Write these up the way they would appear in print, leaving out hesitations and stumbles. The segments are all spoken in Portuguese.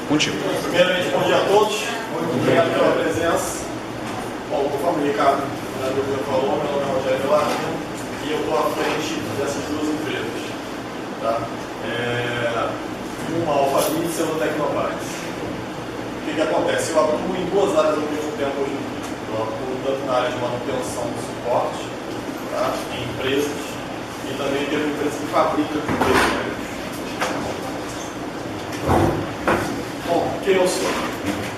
Contigo. Primeiramente, bom dia a todos. Muito obrigado pela presença. Bom, conforme o Ricardo falou, meu nome é Rogério Velarino e eu estou à frente dessas duas empresas. Tá? Uma Alphabet e outra Tecnobytes. O que acontece? Eu atuo em duas áreas ao mesmo tempo hoje em dia. Eu atuo tanto na área de manutenção e suporte, tá? Em empresas, e também tem uma empresa que fabrica componentes. Bom, quem eu sou?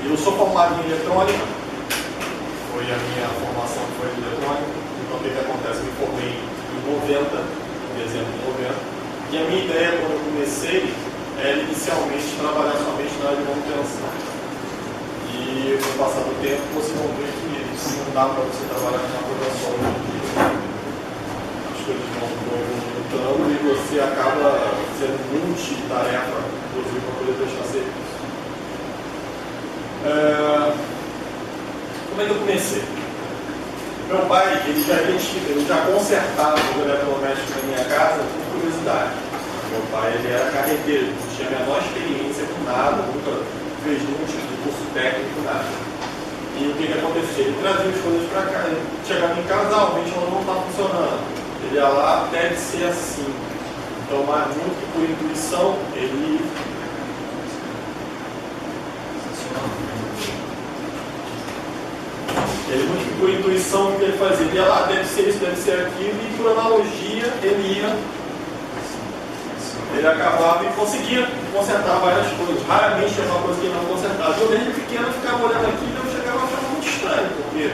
Eu sou formado em eletrônica, foi a minha formação foi em eletrônica, então o que acontece? Eu me formei em 90, em dezembro de 90, e a minha ideia quando eu comecei era inicialmente trabalhar somente na área de manutenção. E com o passar do tempo você vão ver que não dá para você trabalhar com uma coisa só hoje em dia. As coisas vão mudando e você acaba sendo multitarefa, inclusive para poder prestar serviço. Como é que eu comecei? Meu pai, ele já consertava o eletrodoméstico na minha casa por curiosidade. Meu pai, ele era carreteiro, não tinha a menor experiência com nada, nunca fez nenhum tipo de curso técnico, nada. E o que acontecia? Ele trazia as coisas para cá, ele chegava em casa, realmente ela não está funcionando. Ele ia lá, deve ser assim. Então, mais muito que por intuição, ele muito que por intuição, o que ele fazia? Ele ia lá, deve ser isso, deve ser aquilo, e por analogia, ele acabava e conseguia consertar várias coisas. Raramente tinha uma coisa que ele não consertava. Eu desde pequeno ficava olhando aquilo e eu chegava a achar muito estranho, porque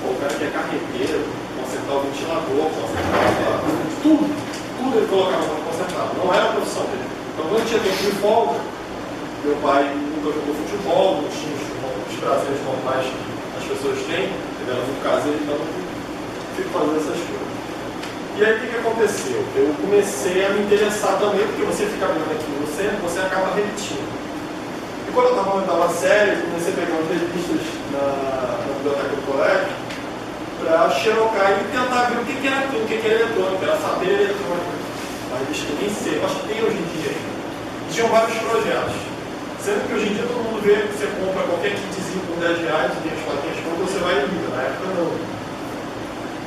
o cara que é carreteiro, consertar o ventilador, consertar tudo ele colocava para consertar. Não era a profissão dele. Então quando tinha tempo de folga, meu pai nunca jogou futebol, não tinha os prazeres normais que as pessoas têm, ele era muito caseiro, então eu fico fazendo essas coisas. E aí o que aconteceu? Eu comecei a me interessar também, porque você fica vendo aquilo no centro, você acaba repetindo. E quando eu estava na oitava série, comecei a pegar umas revistas na biblioteca do colégio para xerocar e tentar ver o que era aquilo, o que era eletrônica, era saber eletrônica. Uma revista que nem sei, eu acho que tem hoje em dia ainda. E tinham vários projetos. Sendo que hoje em dia todo mundo vê que você compra qualquer kitzinho por R$10 e tem as plaquinhas prontas, você vai e liga. Na época não.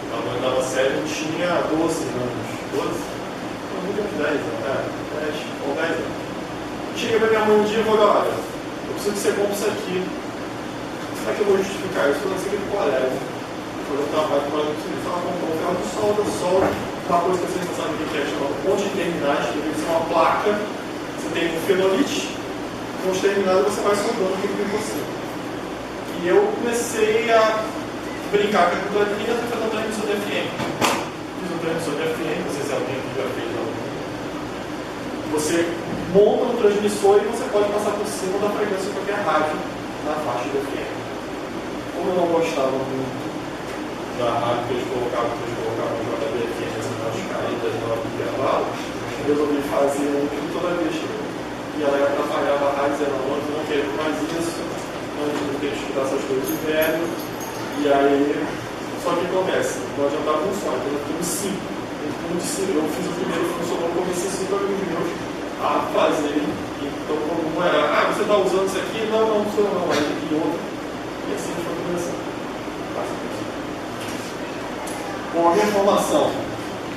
Quando eu estava sério, eu tinha 12 anos. 12? Não, muito uns 10 anos. 10 anos. Cheguei para minha mãe um dia e falei, olha, eu preciso que você compre isso aqui. Como é que eu vou justificar isso? Eu não sei o que é colégio. Foi um trabalho para eu preciso falar com um ferro de solda, uma coisa que vocês não sabem o que é, chamada ponte de terminais, que deve ser uma placa. Você tem um fenolite, com os terminados você vai soldando o que tem você. E eu comecei a brincar com a cultura de linha, fazendo transmissão de FM. Fiz um transmissor de FM, não sei se alguém aqui já fez algum. Você monta um transmissor e você pode passar por cima da frequência de qualquer rádio na faixa de FM. Como eu não gostava muito da rádio que eles colocavam no JBFM, as sinais caídas na hora do intervalo, eu resolvi fazer um que toda vez que e ela atrapalhava a rádio, dizendo, não quero mais isso, não quero estudar essas coisas de velho. E aí, só que acontece, não adiantava um só, então eu fiz 5. Eu fiz o primeiro, funcionou, comecei 5 amigos meus a fazer. Então, como era, você está usando isso aqui? Não sou não, aí e outro. E assim a gente foi começando. Bom, a minha formação,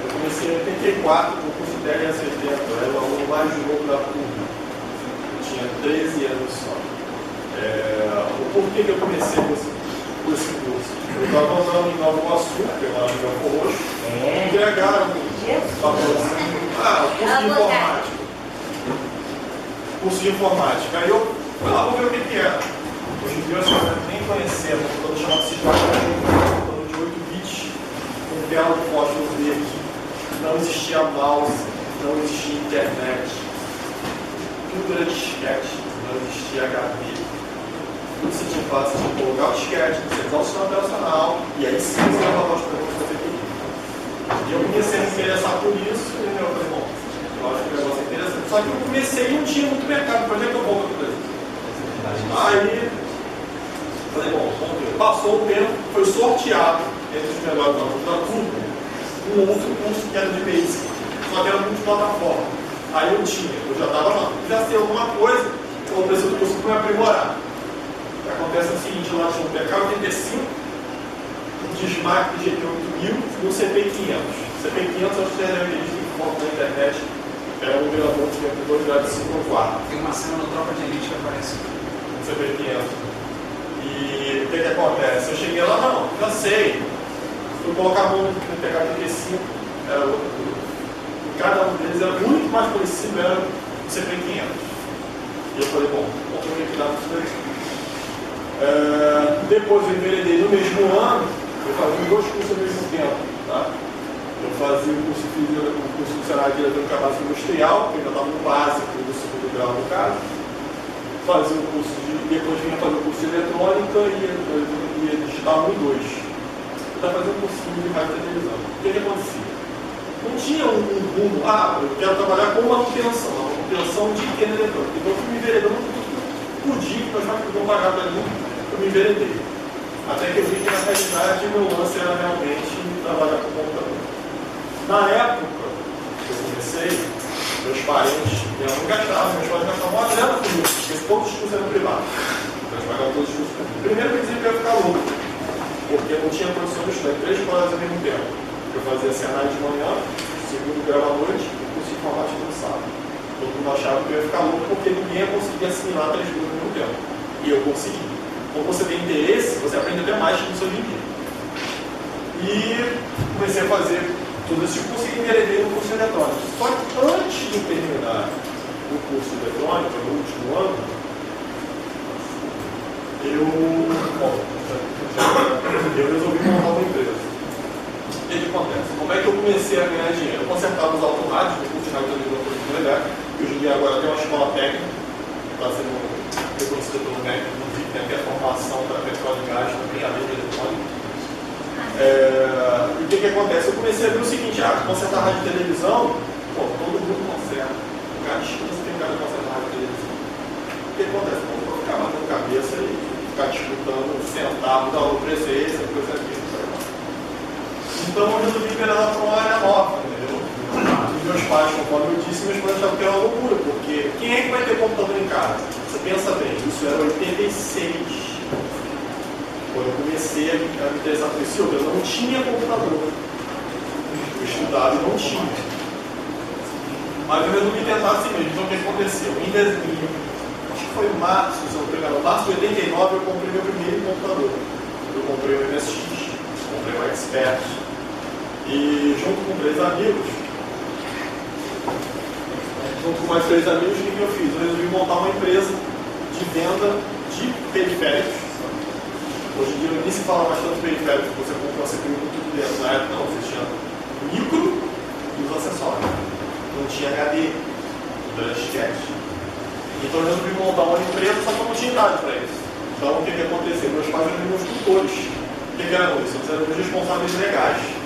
eu comecei em 84, no curso de TR-70, eu era o aluno mais novo da turma. Eu tinha 13 anos só. Por que eu comecei com esse curso? Eu estava andando em Nova Iguaçu, que é lá no Campo Roxo, e entregaram curso de informática. Aí eu fui lá para ver o que era. Hoje em dia eu nem conhecia, um computador chamado Cisco, computador de 8 bits, com tela de fósforo verde, não existia mouse, não existia internet, tudo era disquete, não existia HD. Tudo você tinha que fazer, você tinha que colocar o disquete, você usar o sistema operacional, e aí sim você vai falar os programas que você queria. E eu comecei a me interessar por isso, e eu falei, bom, eu acho que o negócio é interessante. Só que eu comecei e não tinha muito mercado, por onde é que eu vou para o Aí, falei, bom, vamos ver. Passou o tempo, foi sorteado entre os melhores alunos da turma, um outro curso que era de basic, só que era multiplataforma. Aí eu já estava lá, já sei alguma coisa, eu preciso do curso para me aprimorar. O que acontece é o seguinte, lá tinha um PK85, um Dismac GT8000 e um CP500. CP500 é o que foto na internet, é um gravador de 2 graus de 5 no quarto. Tem uma cena no Tropa de Elite que aparece. Um CP500. E o que acontece? Eu cheguei lá, não, já sei. Fui colocar a mão no PK85, era outro grupo. Cada um deles era muito mais parecido, era o CP500. E eu falei, bom, vamos ver o que dá para isso daí. Depois eu enveredei no mesmo ano, eu fazia 2 cursos ao mesmo tempo. Tá? Eu fazia o curso do Senado de Diretor de Cadastro Industrial, que ainda estava no básico do segundo grau no caso. Fazia o curso depois vinha fazer o curso de eletrônica e digital 1 e 2. Eu estava fazendo um cursinho de rádio e televisão. O que acontecia? Não tinha um rumo, eu quero trabalhar com manutenção de pequena eletrônica. Então eu fui me enveredando por dia, que nós não pagar para mim, eu me enveredei. Até que eu vi que na realidade o meu lance era realmente trabalhar com computador. Na época que eu comecei, meus parentes, minha mãe gastava, meus pais gastavam uma grana comigo, porque todos os cursos eram privados. Meus pais pagavam todos os cursos comigo. Primeiro eu dizia que eu ia ficar louco, porque eu não tinha condição de estudar 3 escolas ao mesmo tempo. Eu fazia Senai de manhã, segundo grau à noite e curso de informática no sábado. Todo mundo achava que eu ia ficar louco porque ninguém ia conseguir assimilar 3 coisas ao mesmo tempo. E eu consegui. Quando você tem interesse, você aprende até mais que no seu dia. E comecei a fazer tudo esse curso e enveredei no curso de eletrônica. Só que antes de terminar o curso de eletrônica, no último ano, eu resolvi montar uma empresa. O que acontece? Como é que eu comecei a ganhar dinheiro? Eu consertava os automáticos no curso de radiotelevisão de elétrica, que hoje em dia agora tem uma escola técnica, está sendo reconhecida pelo MEC, inclusive tem até formação para petróleo e gás também, além de eletrônica. E o que acontece? Eu comecei a ver o seguinte, consertar rádio e televisão, todo mundo conserta. O cara esquece que tem cara que conserta rádio e televisão. O que acontece? Eu vou ficar batendo cabeça e ficar disputando centavo, dar o preço é esse, a coisa aqui. Então eu resolvi virar para uma área nova, entendeu? Os meus pais, conforme eu disse, meus pais achavam que era uma loucura, porque quem é que vai ter computador em casa? Você pensa bem, isso era 86. Quando eu comecei a me interessar por isso, eu não tinha computador. Eu estudava e não tinha. Mas eu resolvi tentar assim mesmo. Então o que aconteceu? Acho que foi em março, se eu não me engano, março de 89 eu comprei meu primeiro computador. Eu comprei o MSX, comprei o Expert. E junto com 3 amigos, o que eu fiz? Eu resolvi montar uma empresa de venda de periféricos. Hoje em dia nem se fala mais tanto periféricos, você compra uma CPU com tudo dentro. Na época não, você tinha micro e os acessórios. Não tinha HD, tudo era disquete. Então eu resolvi montar uma empresa, só que eu não tinha idade para isso. Então o que aconteceu? Meus pais eram meus tutores. O que eram isso? Eles eram meus responsáveis legais.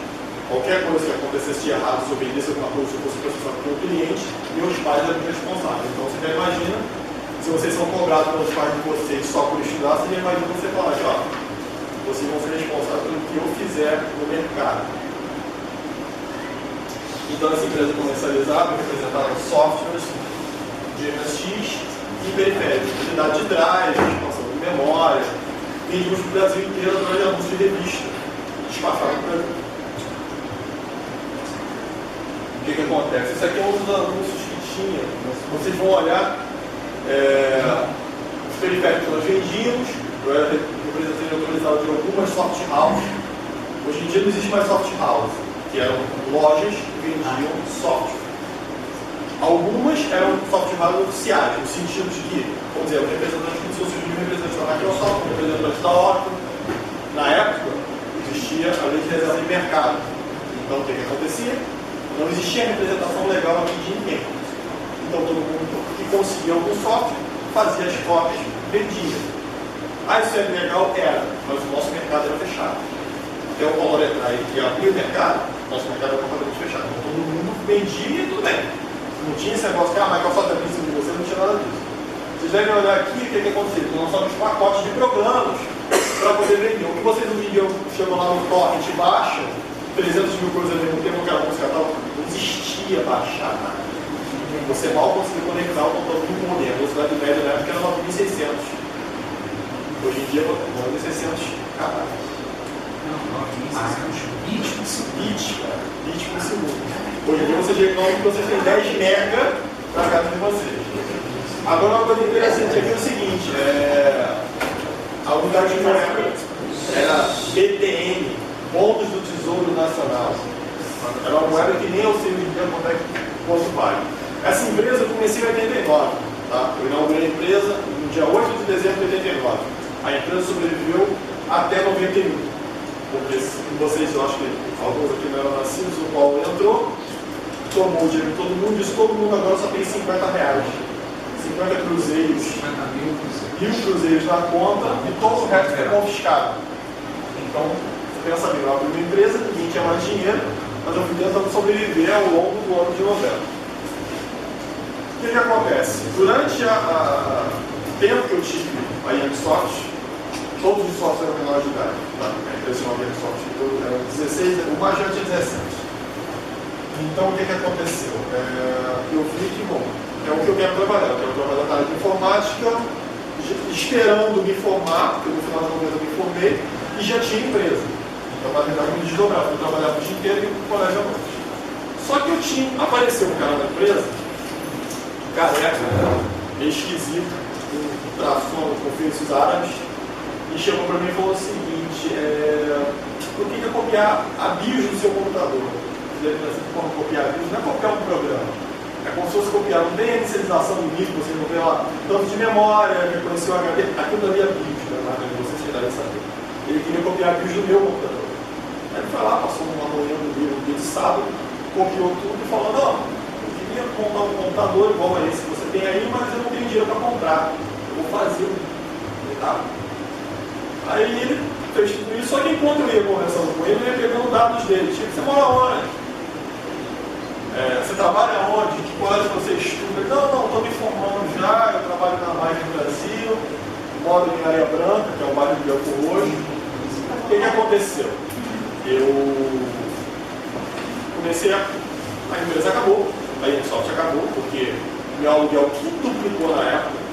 Qualquer coisa que acontecesse de errado, se eu vendesse alguma coisa, se eu fosse processado por um cliente, meus pais eram responsáveis. Então você já imagina, se vocês são cobrados pelos pais de vocês só por estudar, você já imagina você falar, vocês vão ser responsáveis pelo que eu fizer no mercado. Então essa empresa comercializava, representava softwares de MSX e periféricos, unidade de drive, expansão de memória, vendíamos para o Brasil inteiro através de anúncios de revista, despachava para o Brasil. O que acontece? Isso aqui é um dos anúncios que tinha. Vocês vão olhar os periféricos que nós vendíamos. Eu era representante autorizado de algumas soft house. Hoje em dia não existe mais soft house, que eram lojas que vendiam software. Algumas eram soft house oficiais, no sentido de que, vamos dizer, o representante como se fosse um representante da Microsoft, um representante da Oracle. Na época, existia a lei de reserva de mercado. Então, o que acontecia? Não existia representação legal aqui de ninguém. Então todo mundo que conseguia algum software fazia as cópias, vendia. Isso é legal? Era, mas o nosso mercado era fechado. Até o valor entrar e abrir o mercado, nosso mercado era completamente fechado. Então todo mundo vendia e tudo bem. Não tinha esse negócio que a Microsoft abria em cima de você, não tinha nada disso. Vocês devem olhar aqui o que aconteceu. Nós lançamos pacotes de programas para poder vender. O que vocês hoje em dia chamam lá no torrent baixa, 300 mil coisas ao mesmo tempo, que era música tal, não existia baixar nada. você mal conseguia conectar o computador com o modem. A velocidade média na época era 9.600. Hoje em dia é 9.600 kb. Não, 9.600 bits por segundo. Bits por segundo. Hoje em dia vocês reclamam que vocês têm 10 mega na casa de vocês. Agora uma coisa interessante aqui é o seguinte, a unidade de moeda era BTN, Bônus do Tesouro Nacional. Era uma moeda que nem eu sei hoje em dia quanto vale. Essa empresa eu comecei em 89, tá? Eu inaugurei a empresa no dia 8 de dezembro de 89. A empresa sobreviveu até 91. Porque vocês, eu acho que alguns aqui não eram nascidos, o Paulo entrou, tomou o dinheiro de todo mundo, disse todo mundo agora só tem R$50. 50 cruzeiros, 1.000 cruzeiros na conta e todo o resto foi confiscado. Então, você pensa bem, eu abri uma empresa, ninguém tinha mais dinheiro, mas eu fui tentando sobreviver ao longo do ano de 90. O que acontece? Durante o tempo que eu tive a Ubisoft, todos os sócios eram menores de idade. Tá? A empresa chamava Ubisoft, eram 16, o mais já tinha 17. Então, o que aconteceu? Eu vi que, bom, é o que eu quero trabalhar. Eu quero trabalhar na área de informática, esperando me formar, porque no final de 90 eu me formei, e já tinha empresa. Então, na verdade, eu me desdobrava. Eu trabalhava o dia inteiro e no colégio à noite. Só que apareceu um cara na empresa, careca, meio esquisito, com traço com ofícios árabes, e chegou para mim e falou o seguinte, eu queria copiar a BIOS do seu computador. Como copiar a BIOS? Não é copiar um programa. É como se fosse copiar, não tem a inicialização do nível, você não vê lá tanto de memória, reconheceu o HD, aquilo ali é BIOS, né? Vocês que devem saber. Ele queria copiar a BIOS do meu computador. Aí ele foi lá, passou uma reunião do dia de sábado, copiou tudo e falou, não, eu queria montar um computador igual a esse que você tem aí, mas eu não tenho dinheiro para comprar. Eu vou fazer tá? Aí ele fez tudo isso, só que enquanto eu ia conversando com ele, eu ia pegando dados dele. Tipo, você mora onde? Você trabalha onde? Que colégio você estuda? Não, estou me formando já, eu trabalho na MAI do Brasil, moro em Areia Branca, que é o bairro de Belfor hoje. O que aconteceu? Eu comecei a empresa acabou, a Ubisoft acabou, porque meu aluguel duplicou na época.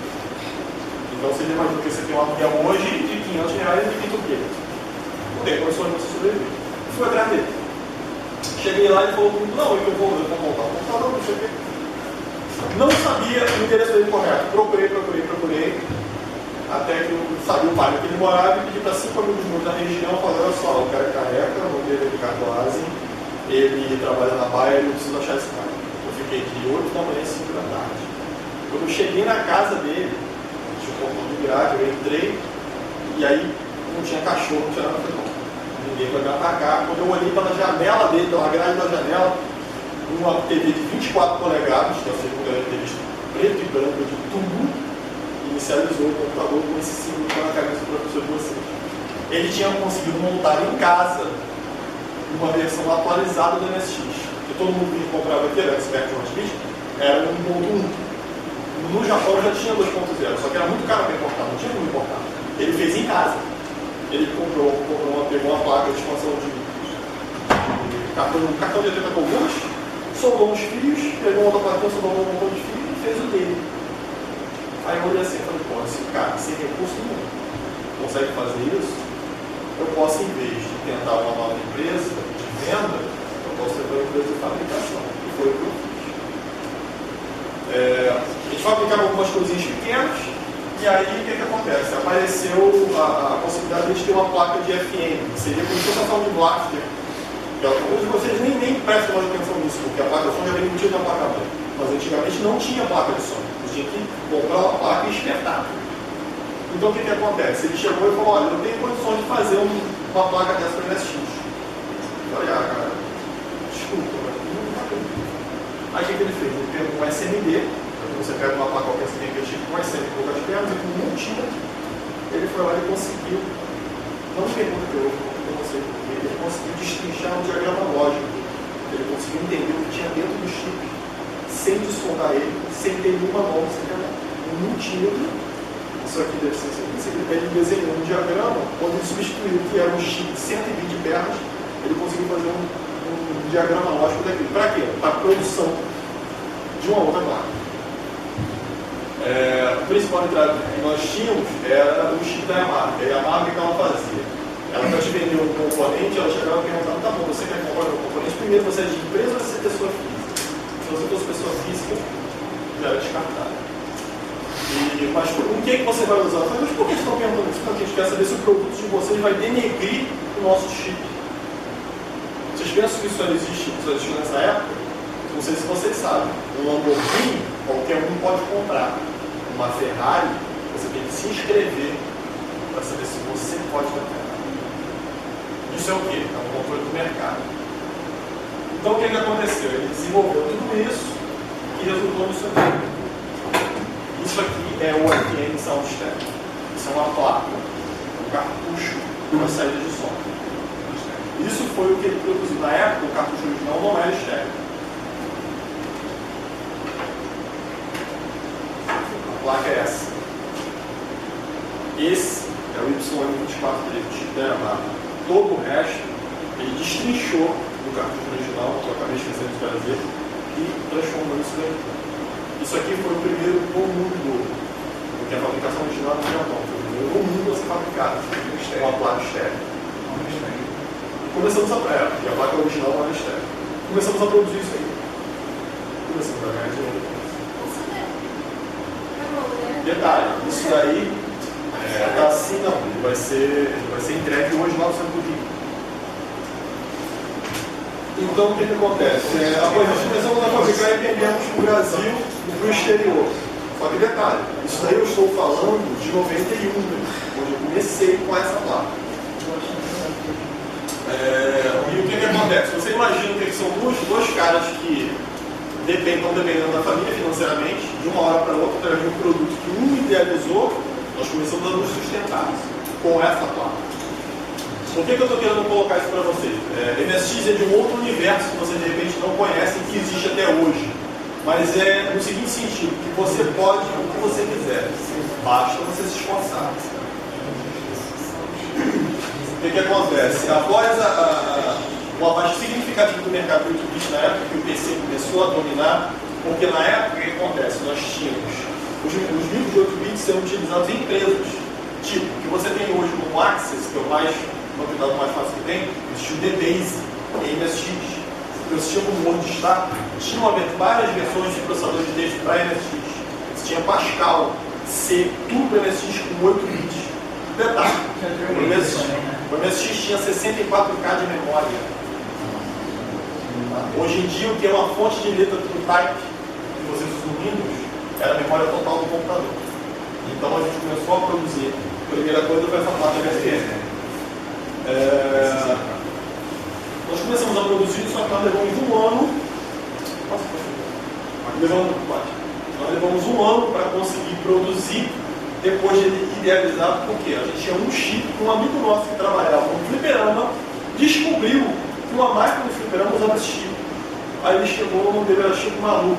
Então você imagina que você tem um aluguel hoje de R$500 e quinto quê? Não tem condições de você sobreviver. Fui atrás dele. Cheguei lá e ele falou, não, eu vou montar um computador, não sei o quê. Não sabia o endereço dele correto. Procurei, até que eu sabia o bairro que ele morava e pedi para 5 amigos meus da região, falando, olha só, o cara é careca, o nome dele é Ricardo Asen, ele trabalha na Baia e eu preciso achar esse cara. Eu fiquei de 8 da manhã às 5 da tarde. Quando eu cheguei na casa dele, tinha um portão de grade, eu entrei, e aí não tinha cachorro, não tinha nada, eu falei, não. Ninguém vai me atacar. Quando eu olhei pela janela dele, pela grade da janela, uma TV de 24 polegadas, que é a segunda revista preto e branco de tubo, inicializou o computador com esse símbolo que está na cabeça do professor de vocês. Ele tinha conseguido montar em casa uma versão atualizada do MSX, que todo mundo que comprava aqui, era Expert 1.6, era 1.1. No Japão já tinha 2.0, só que era muito caro para importar, não tinha como importar. Ele fez em casa. Ele pegou uma placa de expansão de cartão de 80 coluna, soldou uns fios, pegou outra placa, soldou um montão de fios e fez o dele. Aí eu olhei assim e falei, pô, esse cara sem recurso nenhum consegue fazer isso, eu posso, em vez de tentar uma nova empresa de venda, eu posso ter uma empresa de fabricação. E foi o que eu fiz. A gente fabricava algumas coisinhas pequenas. E aí, o que acontece? Apareceu a possibilidade de ter uma placa de FM, que seria como se fosse a sala de blaster. Alguns de vocês nem prestam mais atenção nisso, porque a placa de som já vem embutida na placa mãe. Mas antigamente não tinha placa de som. Você tinha que comprar uma placa e espetar. Então, o que acontece? Ele chegou e falou, olha, eu tenho condições de fazer uma placa dessa para MSX. Eu falei, cara, desculpa, mas não está acreditando. Aí, o que ele fez? Ele pegou um SMD. Você pega uma placa qualquer, você tem que tipo com as 100 e poucas pernas, e com um tiro, ele foi lá e conseguiu, não me pergunta que eu não sei porquê, ele conseguiu destrinchar um diagrama lógico. Ele conseguiu entender o que tinha dentro do chip, sem desfoldar ele, sem ter nenhuma mão, sem ter um multímetro. Isso aqui deve ser isso aqui. Ele desenhou um diagrama, onde ele substituiu o que era um chip de 120 pernas, ele conseguiu fazer um diagrama lógico daquilo. Para quê? Para produção. de uma outra marca. O principal entrada que nós tínhamos era o chip da Yamaha. E a Yamaha, o que ela fazia? Ela, para te vender um componente, ela chegava e perguntava: tá bom, você quer comprar um componente? Primeiro, você é de empresa ou você é pessoa física? Se você fosse pessoa física, já era descartado. Mas com o que você vai usar? Mas por que estão perguntando isso? Porque a gente quer saber se o produto de vocês vai denegrir o nosso chip. Vocês pensam que isso existiu nessa época? Não sei se vocês sabem. Um Lamborghini, qualquer um pode comprar. Uma Ferrari, você tem que se inscrever para saber se você pode comprar. Isso é o quê? É um controle do mercado. Então o que aconteceu? Ele desenvolveu tudo isso e resultou nisso aqui. Isso aqui é o FM Sound Stereo. Isso é uma placa, um cartucho para saída de som. Isso foi o que ele produziu. Na época, o cartucho original não era estéreo. A placa é essa. Esse é o YM24 Drift da Yamaha. Todo o resto, ele destrinchou do cartucho original, que eu acabei esquecendo de trazer, e transformou isso daí. Isso aqui foi o primeiro no mundo, porque a fabricação original não tinha não. Foi o primeiro no mundo a ser fabricado com uma placa estéreo. Começamos e a placa original não era estéreo. Começamos a produzir isso aí. Começamos a ganhar dinheiro. Detalhe, isso daí tá assim não, ele vai ser entregue hoje lá no centro do Rio. Então o que acontece? Após nós começamos a fabricar e vendemos para o Brasil e para o exterior. Só que detalhe, isso daí eu estou falando de 91, onde eu comecei com essa placa. E o que acontece? Você imagina que são dois caras que estão dependendo da família financeiramente, de uma hora para outra, através de um produto que um idealizou, nós começamos a nos sustentar com essa placa. Por que eu estou querendo colocar isso para vocês? MSX é de um outro universo que vocês de repente não conhecem, que existe até hoje. Mas é no seguinte sentido, que você pode o que você quiser, basta você se esforçar. O que acontece? Após o avanço significativo do mercado do 8-bit na época, que o PC começou a dominar, porque na época o que acontece? Nós tínhamos os micros de 8-bit sendo utilizados em empresas, tipo, que você tem hoje no Access, que é o cuidado mais fácil que tem, existe o DBase em MSX. O sistema como WordStar tinha várias versões de processador de texto para MSX. Você tinha Pascal, C, tudo para MSX com 8 bits. Detalhe, o MSX tinha 64K de memória. Hoje em dia, o que é uma fonte de letra do type que vocês usam no Windows era a memória total do computador. Então a gente começou a produzir. A primeira coisa foi essa placa HFM. Nós começamos a produzir, só que nós levamos um ano. Nós levamos um ano para conseguir produzir, depois de idealizar, porque a gente tinha um chip que um amigo nosso que trabalhava no fliperama descobriu que uma máquina de fliperama usava esse chip. Aí ele chegou, o nome dele era Chico Maluco,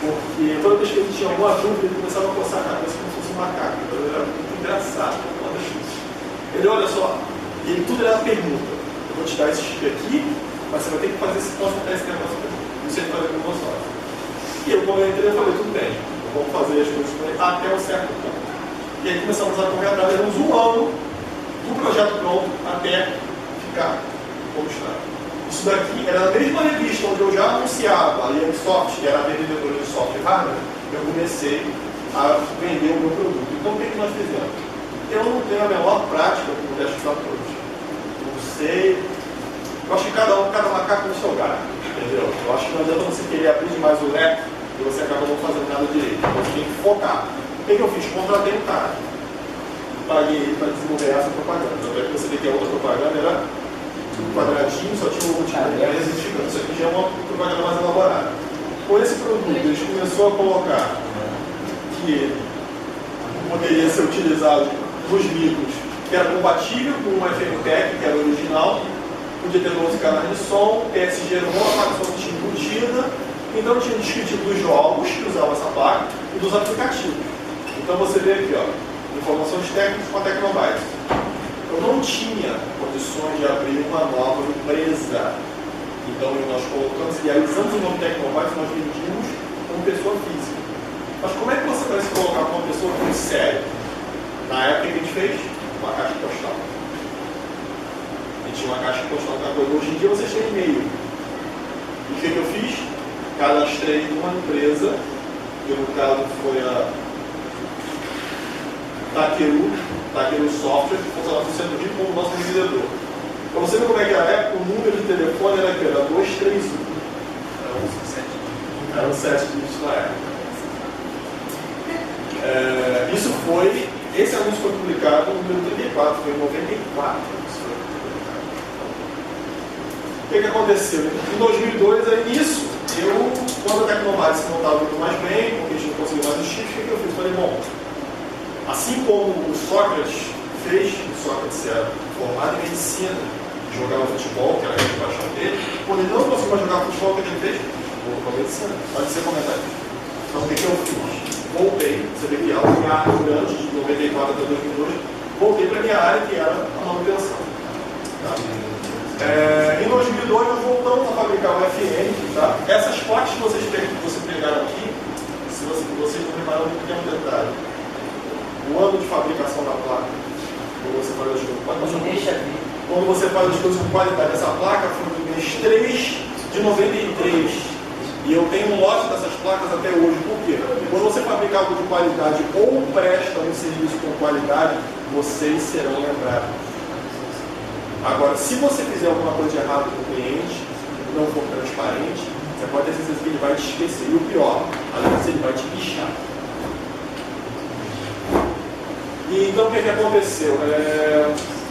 porque toda vez que ele tinha alguma dúvida, ele começava a coçar a cabeça como se fosse um macaco. Então ele era muito engraçado. Ele, olha só, ele tudo era pergunta. Eu vou te dar esse chip aqui, mas você vai ter que fazer esse negócio aqui. Isso ele fazer com o sócio. E eu, quando eu entrei, eu falei, tudo bem, vamos fazer as coisas até um certo ponto. E aí começamos a correr atrás, levamos um ano do projeto pronto até ficar como está. Isso daqui era na mesma revista onde eu já anunciava a Ubisoft, que era a vendedora de software hardware, eu comecei a vender o meu produto. Então o que nós fizemos? Eu não tenho a menor prática com o desktop hoje. Não sei. Eu acho que cada macaco no seu galho, entendeu? Eu acho que não adianta você querer abrir demais o leque e você acaba não fazendo nada direito. Então você tem que focar. O que eu fiz? Contratei um cara. Paguei ele para desenvolver essa propaganda. Até que você vê que a outra propaganda era tudo quadradinho, só tinha um logotipo. Isso aqui já é uma propaganda mais elaborada. Com esse produto, a gente começou a colocar que ele poderia ser utilizado nos micros, que era compatível com o FMTEC, que era o original, podia ter 12 canais de som, PSG não, a placa de som tinha embutida, então tinha o descritivo dos jogos que usavam essa placa e dos aplicativos. Então você vê aqui, ó, informações técnicas com a Tecnobytes. Eu não tinha condições de abrir uma nova empresa, então nós colocamos, idealizamos o nome Tecnobytes, nós vendimos como pessoa física. Mas como é que você vai se colocar como uma pessoa muito séria? Na época que a gente fez, uma caixa postal. A gente tinha uma caixa postal com a coisa. Hoje em dia vocês têm e-mail. E o que eu fiz? Cadastrei numa empresa, que no caso foi a Takeru Software, que funcionava no centro Rio como nosso vendedor. Para você ver como é que era a época, o número de telefone era aqui, era 231. Era um 7 dígitos na época. Esse anúncio foi publicado no número 34, foi em 94. O que aconteceu? Em 2002, aí nisso, quando a Tecnomatis não estava indo mais bem, porque a gente não conseguiu mais os chips, o que eu fiz? Falei, bom, assim como o Sócrates fez, o Sócrates era formado em medicina, jogava futebol, que era a paixão dele, quando ele não conseguiu mais jogar futebol, o que ele fez? Voltou para a medicina. Pode ser comentário. Então, o que eu fiz? Voltei, você vê que durante de 94 até 2002, voltei para a minha área, que era a manutenção. Tá? Em 2002, nós voltamos a fabricar o FM. Tá? Essas partes que vocês pegaram aqui, se vocês não repararam, tem um detalhe. O ano de fabricação da placa, quando você faz as coisas, pode passar. Quando você faz as coisas com qualidade, essa placa foi do mês 3 de 93. E eu tenho um lote dessas placas até hoje. Por quê? Quando você fabrica algo de qualidade ou presta um serviço com qualidade, vocês serão lembrados. Agora, se você fizer alguma coisa de errado com o cliente, não for transparente, você pode ter certeza que ele vai te esquecer. E o pior, além disso, ele vai te lixar. E então, o que aconteceu?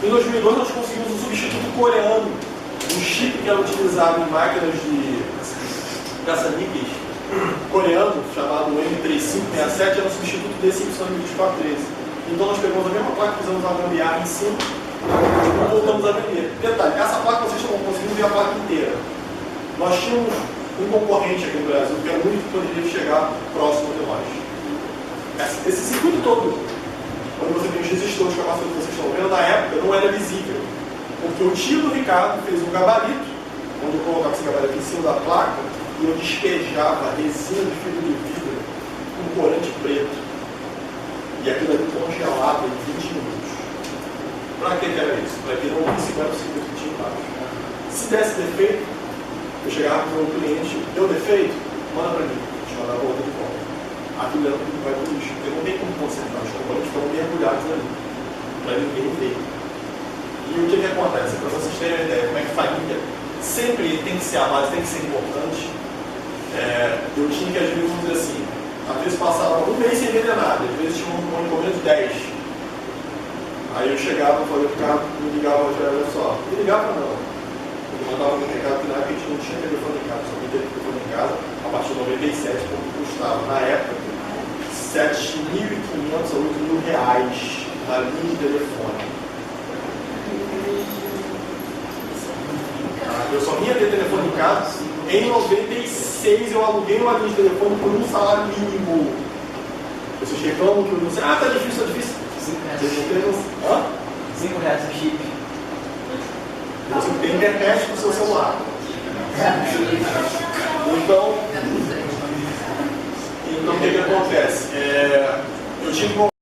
Em 2002, nós conseguimos um substituto coreano, um chip que era utilizado em máquinas de caça-níqueis coreano, chamado M3567, era um substituto desse Y2413. Então, nós pegamos a mesma placa, fizemos uma gambiarra em cima e voltamos a vender. Detalhe, essa placa vocês estão conseguindo ver a placa inteira. Nós tínhamos um concorrente aqui no Brasil, que era o único que poderia chegar próximo de nós. Esse circuito todo, quando você tem os resistores que vocês estão vendo, na época não era visível. Porque o tio do Ricardo fez um gabarito, onde eu colocava esse gabarito em cima da placa, e eu despejava resina de fibra de vidro com corante preto. E aquilo ali congelava em 20 minutos. Para que era isso? Para que não visse qual era o circuito que tinha embaixo. Se desse defeito, eu chegava para o meu cliente, deu defeito? Manda para mim. Deixa eu mandar a outra de volta. Aquilo era tudo que vai para o lixo. Porque não tem como concentrar. Os componentes estão mergulhados ali. Para ninguém ver. E o que acontece? Para vocês terem uma ideia, como é que família sempre tem que ser a base, tem que ser importante. Eu tinha que, às vezes, vamos dizer assim, às vezes passava um mês sem vender nada, às vezes tinha um encomenda de 10. Aí eu chegava e falei, o cara me ligava, olha só, não me ligava não. Eu mandava um recado que na época a gente não tinha telefone em casa, só me teve telefone em casa a partir de 97, quando custava, na época, 7.500 a 8.000 reais na linha de telefone. Eu só vinha ter telefone em casa. Em 96 eu aluguei uma linha de telefone por um salário mínimo. Vocês reclamam que eu não sei, tá difícil, tá difícil. 5 reais o chip. Você tem internet no seu celular. Então o que acontece? Eu tive